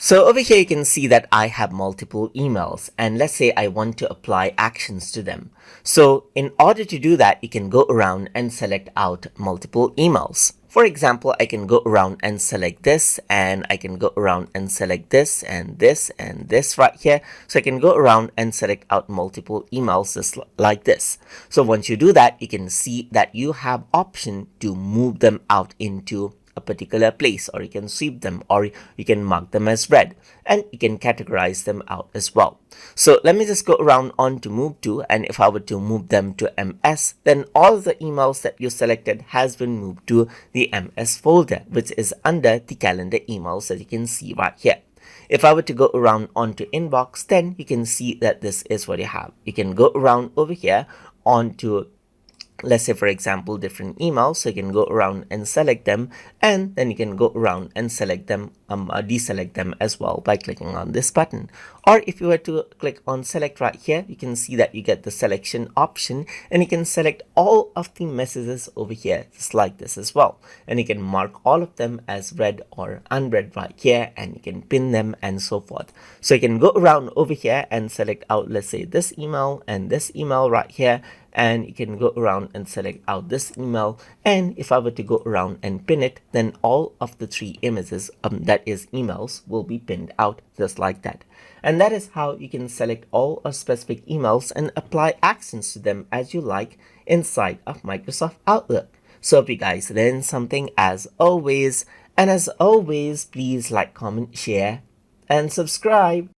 So over here you can see that I have multiple emails, and let's say I want to apply actions to them. So in order to do that, you can go around and select out multiple emails. For example, I can go around and select this, and I can go around and select this and this and this right here. So I can go around and select out multiple emails just like this. So once you do that, you can see that you have option to move them out into a particular place, or you can sweep them, or you can mark them as read, and you can categorize them out as well. So let me just go around on to move to, and if I were to move them to MS, then all the emails that you selected has been moved to the MS folder, which is under the calendar emails that you can see right here. If I were to go around onto inbox, then you can see that this is what you have. You can go around over here onto, let's say for example, different emails. So you can go around and select them, and then you can go around and select them, deselect them as well by clicking on this button. Or if you were to click on select right here, you can see that you get the selection option, and you can select all of the messages over here just like this as well, and you can mark all of them as read or unread right here, and you can pin them and so forth. So you can go around over here and select out, let's say, this email and this email right here, and you can go around and select out this email, and if I were to go around and pin it, then all of the three images, that is emails, will be pinned out just like that. And that is how you can select all of specific emails and apply actions to them as you like inside of Microsoft Outlook. So if you guys learned something as always, and as always, please like, comment, share, and subscribe.